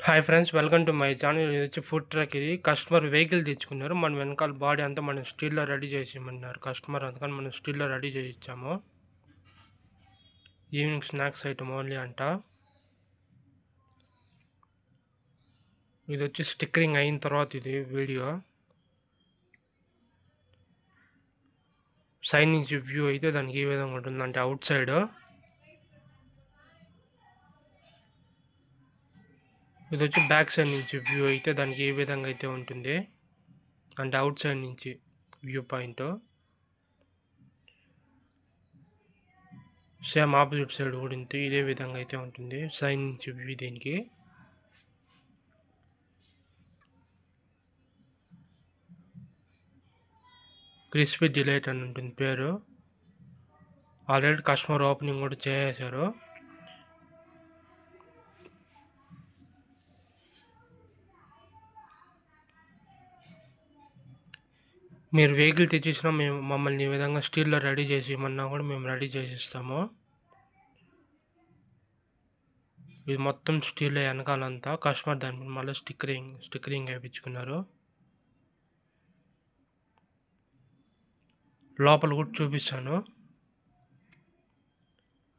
Hi friends, welcome to my channel. ఇది వచ్చి food truck. ఇది కస్టమర్ వెహికల్ తెచ్చుకున్నారు. మన వెనకాల బాడీ అంతా మనం స్టీల్లో రెడీ చేసేయమన్నారు కస్టమర్, అందుకని మనం స్టీల్లో రెడీ చేయించాము. ఈవినింగ్ స్నాక్స్ ఐటమ్ ఓన్లీ అంట. ఇది వచ్చి స్టిక్కరింగ్ అయిన తర్వాత ఇది వీడియో సైడ్ నుంచి వ్యూ అయితే దానికి ఈ విధంగా ఉంటుంది. అంటే అవుట్ సైడ్ ఇది వచ్చి బ్యాక్ సైడ్ నుంచి వ్యూ అయితే దానికి ఏ విధంగా అయితే ఉంటుంది. అంటే అవుట్ సైడ్ నుంచి view point. Same opposite side కూడా ఇదే విధంగా అయితే ఉంటుంది సైడ్ నుంచి వ్యూ. దీనికి క్రిస్పీ డిలైట్ అని ఉంటుంది పేరు. ఆల్రెడీ కస్టమర్ ఓపెనింగ్ కూడా చేశారు. మీరు వెహికల్ తెచ్చేసినా మమ్మల్ని ఈ విధంగా స్టీల్లో రెడీ చేసి ఇవ్వమన్నా కూడా మేము రెడీ చేసిస్తాము. ఇది మొత్తం స్టీల్ వెనకాలంతా కస్టమర్ దాని మళ్ళీ స్టిక్కరింగ్ వేయించుకున్నారు. లోపల కూడా చూపిస్తాను.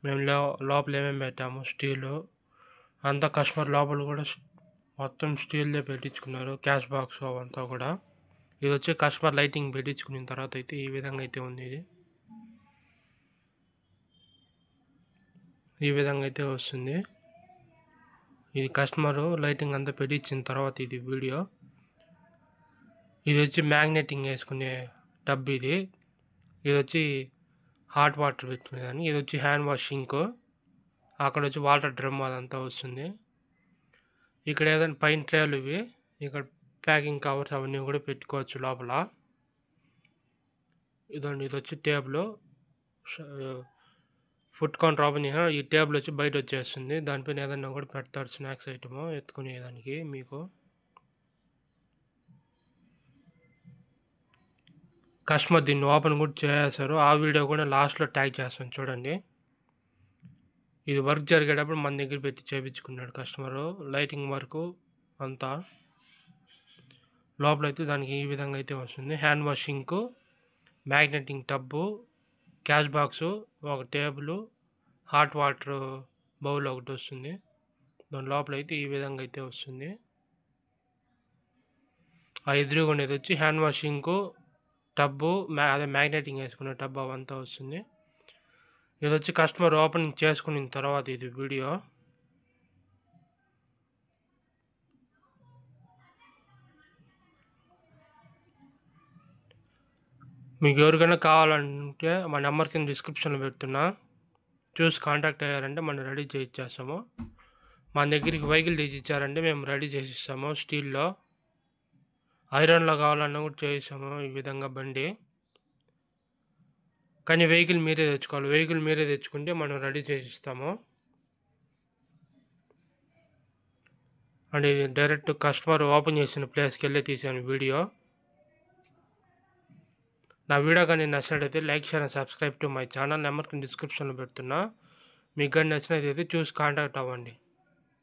మేము లోపల ఏమేమి పెట్టాము స్టీలు అంతా కస్టమర్ లోపల కూడా మొత్తం స్టీల్దే పెట్టించుకున్నారు. క్యాష్ బాక్స్ అవంతా కూడా. ఇది వచ్చి కస్టమర్ లైటింగ్ పెట్టించుకున్న తర్వాత అయితే ఈ విధంగా అయితే ఉంది. ఇది ఈ విధంగా అయితే వస్తుంది. ఇది కస్టమరు లైటింగ్ అంతా పెట్టించిన తర్వాత ఇది వీడియో. ఇది వచ్చి మ్యాగ్నెటింగ్ వేసుకునే టబ్. ఇది వచ్చి హాట్ వాటర్ పెట్టుకునేదాన్ని. ఇది వచ్చి హ్యాండ్ వాషింగ్. అక్కడ వచ్చి వాటర్ డ్రమ్ అదంతా వస్తుంది. ఇక్కడ ఏదైనా పైన ట్రేలు ఇవి. ఇక్కడ ప్యాకింగ్ కవర్స్ అవన్నీ కూడా పెట్టుకోవచ్చు లోపల. ఇదండి, ఇది వచ్చి టేబుల్. ఫుడ్ కౌంటర్ ఓపెన్ చేసిన ఈ టేబుల్ వచ్చి బయట వచ్చేస్తుంది. దానిపైన ఏదన్నా కూడా పెడతారు స్నాక్స్ ఐటమ్ ఎత్తుకునేదానికి. మీకు కస్టమర్ దీన్ని ఓపెన్ కూడా చేశారు. ఆ వీడియో కూడా లాస్ట్లో ట్యాగ్ చేస్తాను చూడండి. ఇది వర్క్ జరిగేటప్పుడు మన దగ్గర పెట్టి చేయించుకున్నాడు కస్టమరు. లైటింగ్ వర్క్ అంతా లోపల అయితే దానికి ఈ విధంగా అయితే వస్తుంది. హ్యాండ్ వాషింగ్, మ్యాగ్నెటింగ్ టబ్బు, క్యాష్ బాక్సు, ఒక టేబుల్, హాట్ వాటర్ బౌల్ ఒకటి వస్తుంది. దాని లోపల అయితే ఈ విధంగా అయితే వస్తుంది. ఆ ఎదురుగుండేది వచ్చి హ్యాండ్ వాషింగ్ టబ్బు, అదే మ్యాగ్నెటింగ్ వేసుకునే టబ్బు అవంతా వస్తుంది. ఇది వచ్చి కస్టమర్ ఓపెనింగ్ చేసుకున్న తర్వాత ఇది వీడియో. మీకు ఎవరికైనా కావాలంటే మా నెంబర్ కింద డిస్క్రిప్షన్లో పెడుతున్నా, చూసి కాంటాక్ట్ అయ్యారంటే మనం రెడీ చేయించేస్తాము. మన దగ్గరికి వెహికల్ తెచ్చిచ్చారంటే మేము రెడీ చేసిస్తాము. స్టీల్లో ఐరన్లో కావాలన్నా కూడా చేయిస్తాము ఈ విధంగా బండి. కానీ వెహికల్ మీరే తెచ్చుకోవాలి. వెహికల్ మీరే తెచ్చుకుంటే మనం రెడీ చేసిస్తాము. అండ్ ఇది డైరెక్ట్ కస్టమర్ ఓపెన్ చేసిన ప్లేస్కి వెళ్ళి తీసాను వీడియో. నా వీడియో కానీ నచ్చినట్టయితే like, share and subscribe to my channel. నెంబర్కి డిస్క్రిప్షన్లో పెడుతున్నా. మీకు కానీ నచ్చినట్టయితే చూసి కాంటాక్ట్ అవ్వండి.